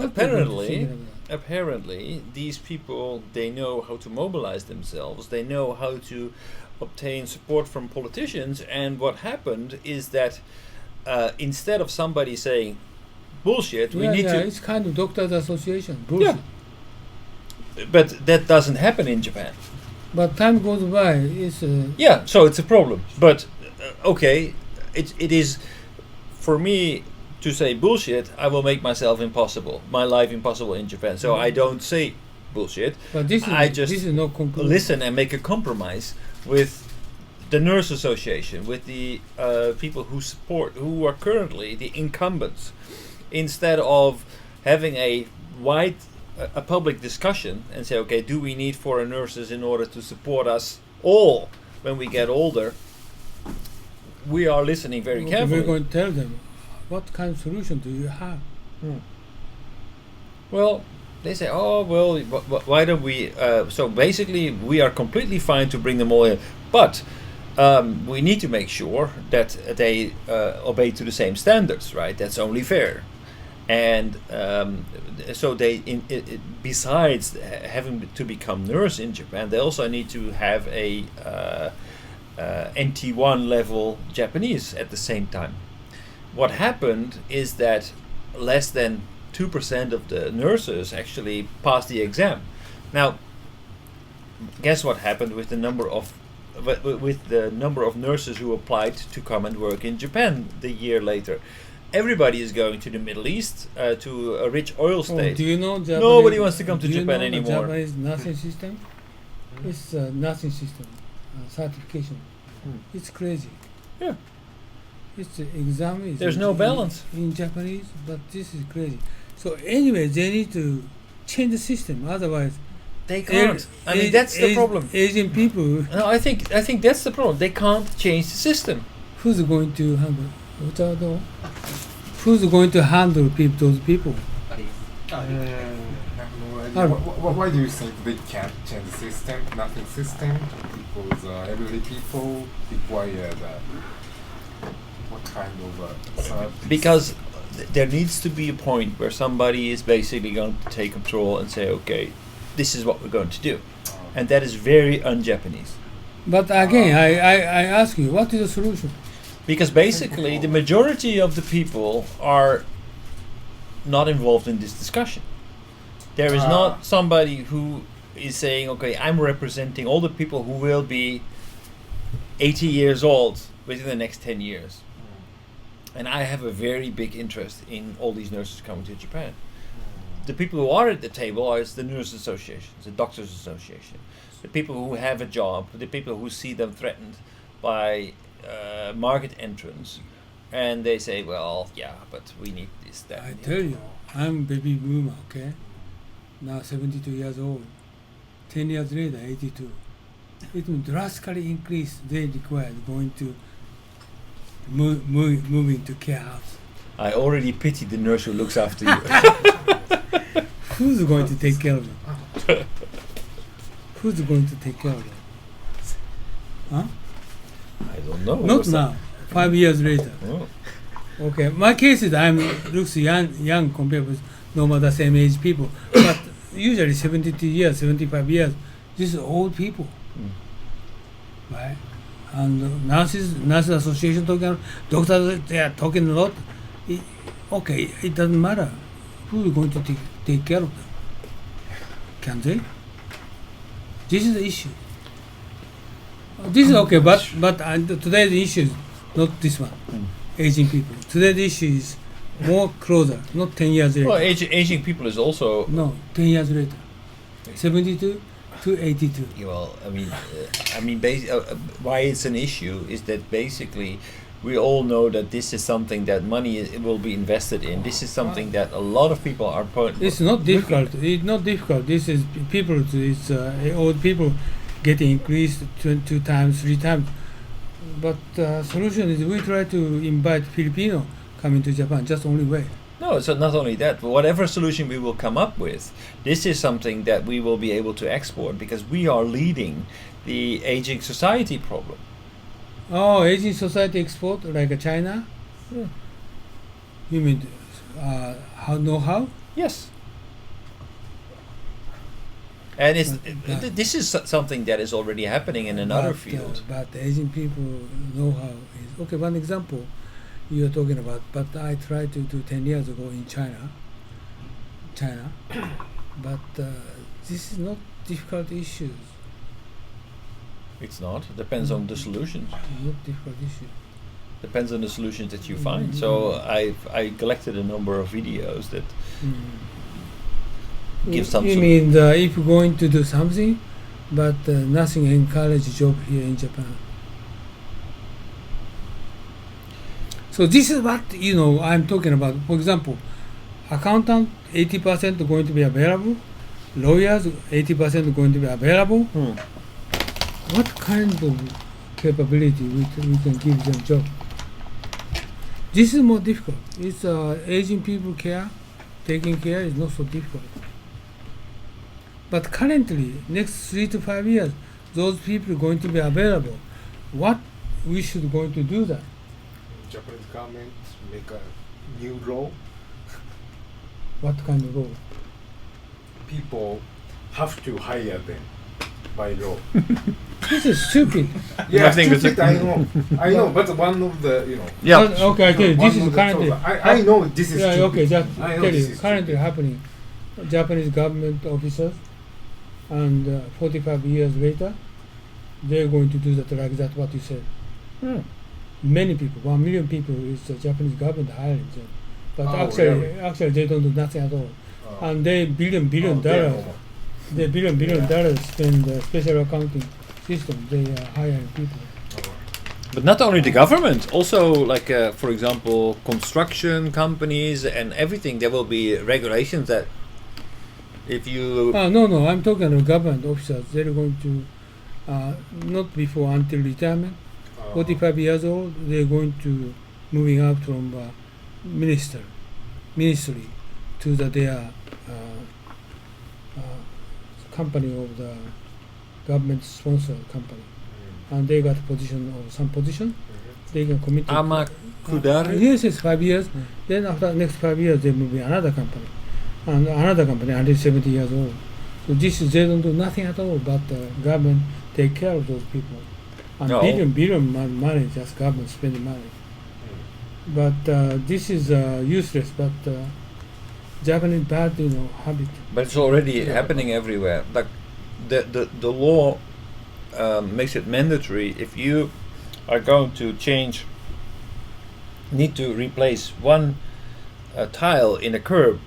apparently, these people, they know how to mobilize themselves. They know how to obtain support from politicians. And what happened is that instead of somebody saying bullshit, we need to. It's kind of doctors' association bullshit. Yeah. But that doesn't happen in Japan. But time goes by. It's yeah. So it's a problem. But okay, it is for me. To say bullshit, I will make my life impossible in Japan. So I don't say bullshit. But this is no listen and make a compromise with the nurse association, with the people who are currently the incumbents, instead of having a public discussion and say, okay, do we need foreign nurses in order to support us all when we get older? We are listening very carefully. We're going to tell them. What kind of solution do you have? Well, they say, oh, well, why don't we... so basically, we are completely fine to bring them all in. But we need to make sure that they obey to the same standards, right? That's only fair. And so besides having to become nurse in Japan, they also need to have a NT1 level Japanese at the same time. What happened is that less than 2% of the nurses actually passed the exam. Now, guess what happened with the number of nurses who applied to come and work in Japan the year later? Everybody is going to the Middle East, to a rich oil state. Do you know Japanese, nobody wants to come to Japan anymore. The Japanese nursing system? It's a nursing system, certification. It's crazy. Yeah. It's exam. There's no balance in Japanese, but this is crazy. So anyway, they need to change the system. Otherwise, they can't. That's the problem. Asian people. No, I think that's the problem. They can't change the system. Who's going to handle? Who's going to handle those people? Why do you think they can't change the system? Nothing system. Because everyday people require what kind of service? Because there needs to be a point where somebody is basically going to take control and say, okay, this is what we're going to do. And that is very un-Japanese. But again, I ask you, what is the solution? Because basically the majority of the people are not involved in this discussion. There is not somebody who is saying, okay, I'm representing all the people who will be 80 years old within the next 10 years. And I have a very big interest in all these nurses coming to Japan. The people who are at the table are the nurse associations, the doctors association, the people who have a job, the people who see them threatened by market entrance, and they say, well, yeah, but we need this, that. I tell you, I'm baby boomer, okay? Now 72 years old. 10 years later, 82. It will drastically increase. They require going to moving to care house. I already pity the nurse who looks after you. Who's going to take care of them? Who's going to take care of them? Huh? I don't know. Not now. 5 years later. Oh. Okay, my case is looks young compared with normal the same age people, but usually 72 years, 75 years. These are old people, right? And nurses association talking, doctors they are talking a lot. Okay, it doesn't matter who is going to take care of them. Can they? This is the issue. This is okay, but today's issue is not this one. Aging people. Today's issue is more closer, not 10 years later. Well, aging people is also... No, 10 years later. 72 to 82. Well, why it's an issue is that basically we all know that this is something that money will be invested in. This is something that a lot of people are... It's not difficult. It's not difficult. This is people, it's old people getting increased 2 times, 3 times. But solution is we try to invite Filipino coming to Japan, just only way. No, so not only that, but whatever solution we will come up with, this is something that we will be able to export because we are leading the aging society problem. Oh, aging society export like China? Yeah. You mean how know-how? Yes. And But- this is something that is already happening in another field. But Asian people know how it is. Okay, one example you are talking about, but I tried to do 10 years ago in China. But this is not difficult issues. It's not. It depends on the solutions. Not difficult issue. Depends on the solutions that you find. So I collected a number of videos that give some. You mean if you're going to do something, but nothing encourage job here in Japan. So this is what I'm talking about. For example, accountant 80% going to be available, lawyers 80% going to be available. What kind of capability we can give them job? This is more difficult. It's Asian people taking care is not so difficult. But currently, next 3 to 5 years, those people are going to be available. What we should going to do that? Japanese government make a new law. What kind of role? People have to hire them by law. This is stupid. Yeah, I think it's stupid, I know, but one of the, Yeah. But, okay, I tell you, one this is of the currently. thoughts. I know this is Yeah, stupid. okay, just I know tell this you, is currently stupid. happening. Japanese government officers, and 45 years later, they're going to do that like that. What you said. Many people, 1 million people, is the Japanese government hiring them. But Oh, actually, really? they don't do nothing at all. And they billion Oh, dollars. damn. They billion Yeah. dollars spend the special accounting system. They are hiring people. But not only the government, also like for example, construction companies and everything. There will be regulations that if you No, I'm talking about government officers. They're going to not before until retirement. 45 years old, they're going to moving out from ministry to their company of the government sponsored company, and they got position or some position. They can commit to Amakudari. yes, 5 years. Then after next 5 years, they move to another company, and another company until 70 years old. So this is they don't do nothing at all, but the government take care of those people. And No. billion money, just government spending money. But this is useless. But Japanese bad, habit. But it's already happening everywhere. Like the law makes it mandatory if you are going to need to replace one tile in a curb,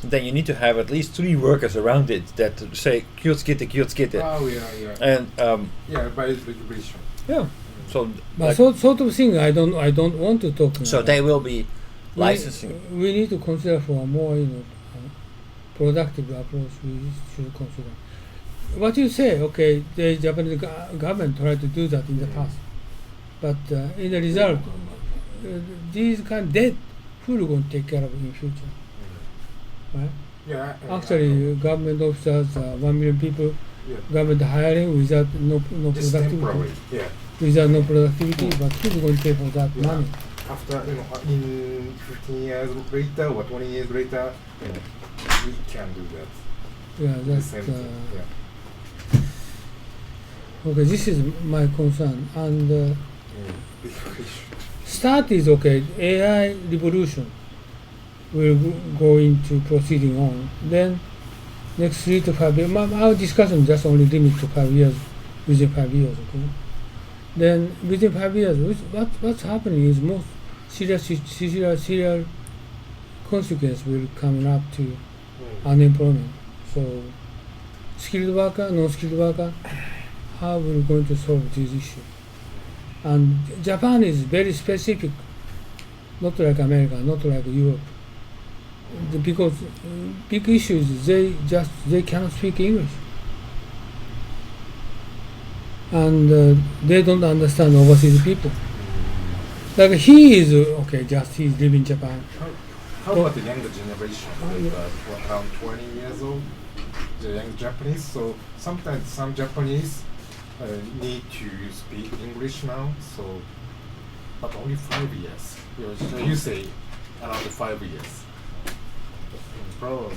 then you need to have at least 3 workers around it that say "Kyotsuke, kyotsuke." Oh yeah. And Yeah, by regulation. yeah, so But like, sort of thing, I don't want to talk. so about. they will be licensing. We need to consider for a more productive approach. We should consider. What you say, okay, the Japanese government tried to do that in the past, but in the result, these kind dead who are going to take care of in future, right? Yeah. Actually, government officers, 1 million people, Yeah. government hiring without no Just temporary. productivity, Yeah. without no productivity, but who's going to pay for that Yeah. money? After in 15 years later or 20 years later, we can do that. Yeah, The that's same thing. Yeah. okay. This is my concern, and Big issue. start is okay. AI revolution will go into proceeding on. Then next 3 to 5 years, our discussion just only limit to 5 years, within 5 years, okay? Then within 5 years, what's happening is most serious consequence will come up to unemployment. So skilled worker, non-skilled worker, how we're going to solve this issue? And Japan is very specific, not like America, not like Europe. Because big issue is they cannot speak English, and they don't understand overseas people. Like he is okay, just he's living in Japan. How about the younger generation, like around 20 years old, the young Japanese? So sometimes some Japanese need to speak English now, so but only 5 years. You say around 5 years. probably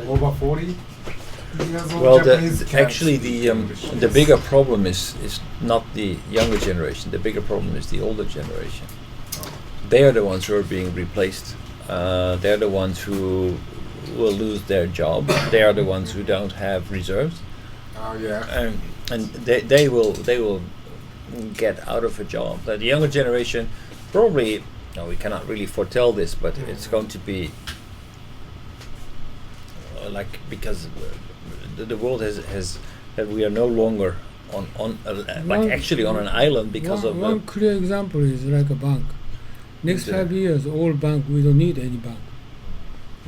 over 40 years old Well, Japanese can't actually, speak English. the bigger problem is not the younger generation. The bigger problem is the older generation. They are the ones who are being replaced. They're the ones who will lose their job. They are the ones who don't have reserves, Oh yeah. and they will get out of a job. The younger generation probably. No, we cannot really foretell this, but it's going to be like, because the world has that we are no longer on like actually on an island because of one clear example is like a bank. Next Yeah. 5 years, all bank, we don't need any bank.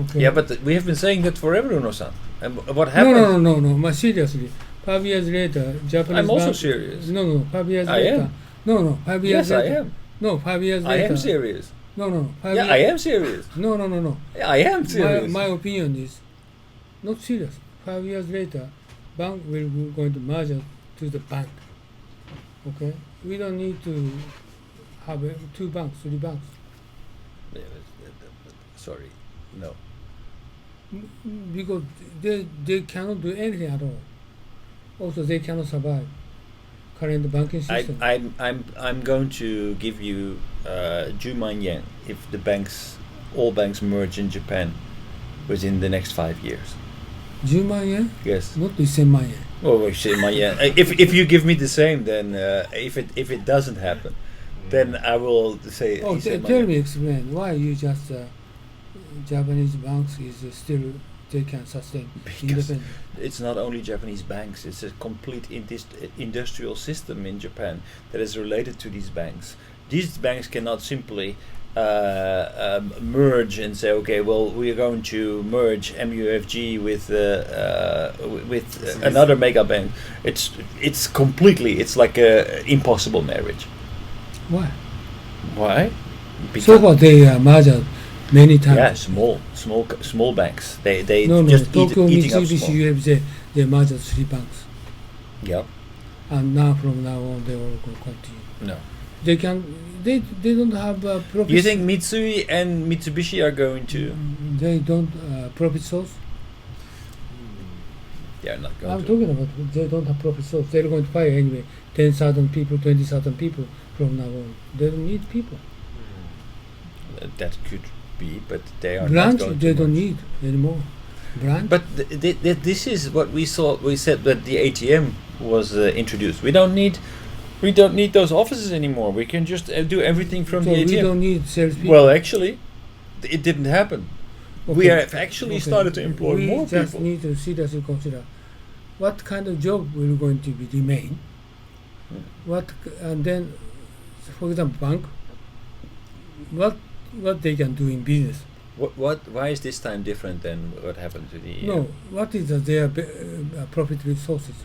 Okay. yeah, but we have been saying that forever, Uno-san. And what no, happened? no. But seriously, 5 years later, Japanese. I'm also bank, serious. No, 5 years I later. am. No, 5 years Yes, I later. am. No, 5 years I later. am serious. No. 5 Yeah, years. I am serious. No. Yeah, I am serious. My opinion is not serious. 5 years later, bank will be going to merge to the bank. Okay, we don't need to have 2 banks, 3 banks. Yeah, sorry, no. Because they cannot do anything at all. Also, they cannot survive current banking system. I'm going to give you 10万 yen if all banks merge in Japan within the next 5 years. 10万円 Yes. Not 1000万円 Oh, well, 10万 yen. If you give me the same, then if it doesn't happen, then I will say. Oh, 10万 tell yen. me, explain why you just Japanese banks is still they can sustain Because independent. it's not only Japanese banks; it's a complete industrial system in Japan that is related to these banks. These banks cannot simply merge and say, okay, well, we are going to merge MUFG with another mega bank. It's completely. It's like a impossible marriage. Why? Why? So far they merged many times. Yeah, small banks. They No, just Tokyo eating up Mitsubishi small. UFJ they merged 3 banks, Yeah. and now from now on they will continue. No. They can. They don't have profit. You think Mitsui and Mitsubishi are going to? They don't profit source? They are not going I'm to. talking about they don't have profit source. They're going to fire anyway 10,000 people, 20,000 people from now on. They don't need people. That could be, but they are Branch not going they to. don't merge. need anymore. Branch. But this is what we saw. We said that the ATM was introduced. We don't need those offices anymore. We can just do everything from so the ATM. we don't need salespeople. Well, actually, it didn't happen. We Okay. have actually started to employ we more just people. need to seriously consider what kind of job will going to be remain. And then, for example, bank. What they can do in business. Why is this time different than what happened to the? No, what is their profit sources?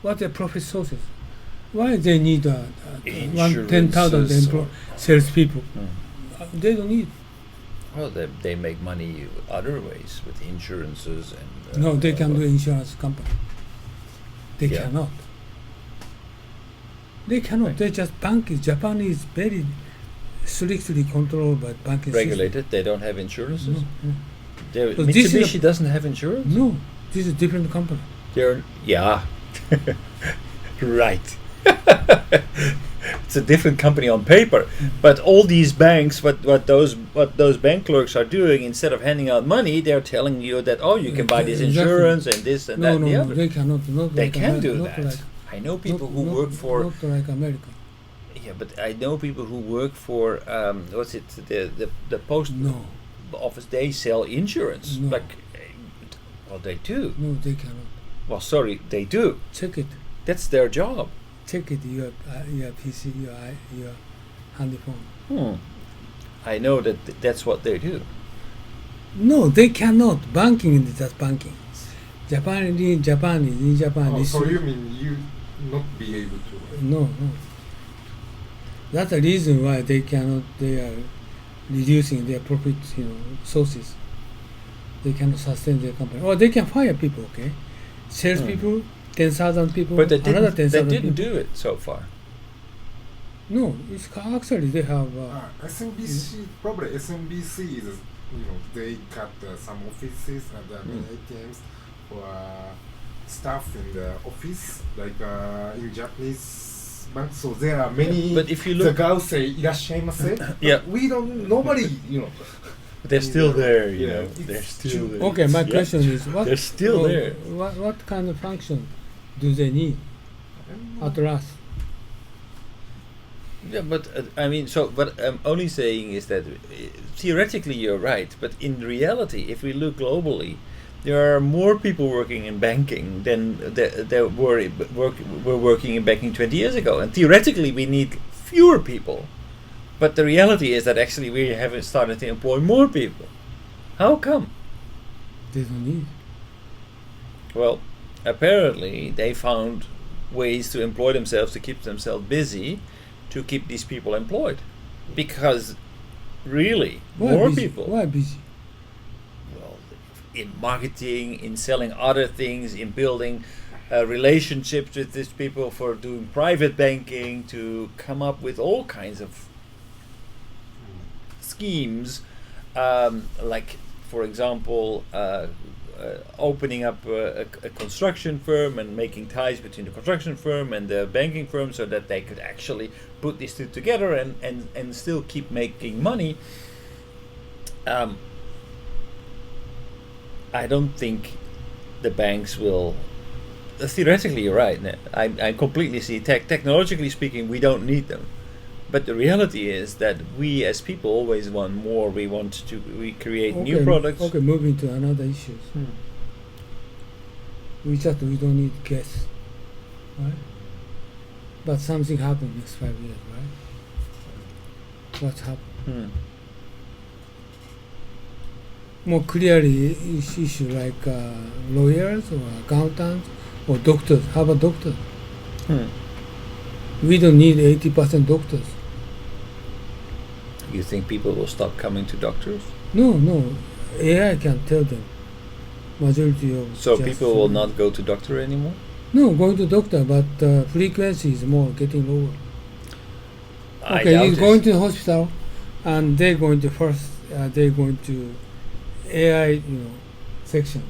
What are profit sources? Why they need 10,000 Insurances salespeople? Hmm. They don't need. Well, they make money other ways with insurances and. No, they can do insurance company. They Yeah. cannot. They cannot. Right. They just banking. Japan is very strictly controlled by banking Regulated. They don't have insurances. No. They're- So this is a- Mitsubishi doesn't have insurance. No, this is a different company. Yeah, right. It's a different company on paper, but all these banks, what those bank clerks are doing, instead of handing out money, they're telling you that you can buy this Exactly. insurance and this and that and the No, other. they cannot. Not They like can do not that. Like, I know people who not- work for. Not like America. Yeah, but I know people who work for what's it? The post No, office. They sell insurance. No. Like, well, they do. no, they cannot. Well, sorry, they do. Check it. That's their job. Check it. Your PC, your handy phone. I know that that's what they do. No, they cannot. Banking is just banking. Japan in Japan. Oh, is so you mean you not be able to? no. That's the reason why they cannot. They are reducing their profit, sources. They cannot sustain their company. Or they can fire people. Okay, salespeople, 10,000 people. But they another didn't. 10,000 They didn't people. do it so far. No, it's actually they have. SMBC probably SMBC is they cut some offices and ATMs for staff in the office, like in Japanese bank. So there are many. But if you the look, girls say "irashaimase." Yeah. We don't. Nobody. they're still there. You Yeah, know, it's they're still there. Okay, my Yeah. question is, what They're still there. What kind of function do they need at last? Yeah, but I mean, so what I'm only saying is that theoretically you're right, but in reality, if we look globally, there are more people working in banking than there were working in banking 20 years ago, and theoretically we need fewer people. But the reality is that actually we haven't started to employ more people. How come? They don't need. Well, apparently they found ways to employ themselves, to keep themselves busy, to keep these people employed. Because really, more busy? people. Why busy? Well, in marketing, in selling other things, in building relationships with these people, for doing private banking, to come up with all kinds of schemes, like, for example, opening up a construction firm and making ties between the construction firm and the banking firm so that they could actually put these two together and still keep making money. I don't think the banks will. Theoretically, you're right. I completely see. Technologically speaking, we don't need them. But the reality is that we as people always want more. We create new products. Okay, moving to another issue. We don't need guests, right? But something happened next 5 years, right? What's happened? More clearly, issue like lawyers or accountants or doctors. How about doctors? We don't need 80% doctors. You think people will stop coming to doctors? No. AI can tell them. Majority of. So people will not go to doctor anymore? No, going to doctor, but frequency is more getting lower. I Okay, doubt you're it. going to the hospital, and they're going to first. They're going to AI, section.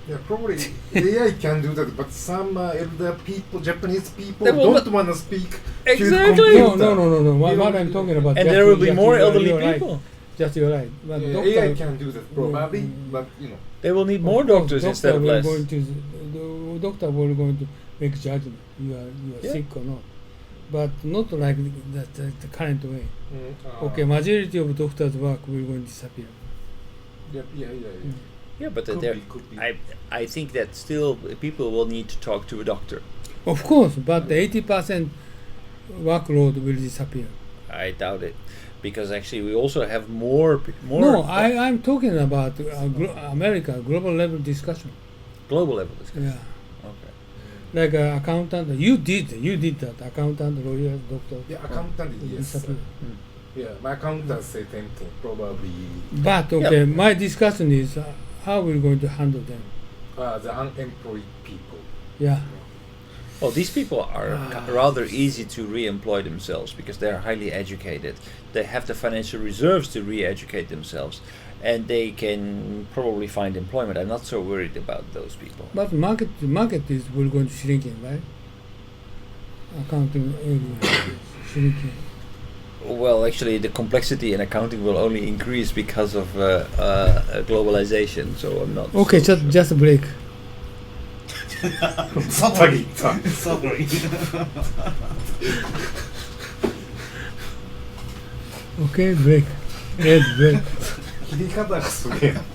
Yeah, probably AI can do that, but some elder people, Japanese people, They will don't want to speak. to Exactly. computer. No. What You- I'm talking about. And just there will be just more you're elderly right. people. Just you're right. But Yeah, doctor, AI can do that probably, but They will need more of course, doctors doctor instead of will less. the doctor will going to make judgment. You are Yeah. sick or not, but not like the current way. Mm, Okay, majority of doctors' work will going to disappear. Yeah. Yeah, but Could there, be. I think that still people will need to talk to a doctor. Of course, but the 80% workload will disappear. I doubt it, because actually we also have more. No, I'm talking about America global level discussion. global level discussion. Yeah, Okay. like accountant. You did that. Accountant, lawyer, doctor. Yeah, accountant, will yes. disappear. Yeah, my accountant say same thing, probably But okay, my discussion is how we're going to handle them. the unemployed people. Yeah. Well, these people are rather easy to re-employ themselves because they are highly educated. They have the financial reserves to re-educate themselves, and they can probably find employment. I'm not so worried about those people. But market is we're going to shrinking, right? Accounting area shrinking. Well, actually, the complexity in accounting will only increase because of globalization. So I'm not. Okay, so just a break. Sorry. Sorry. Okay, break. Red break. 切り方がすげえな。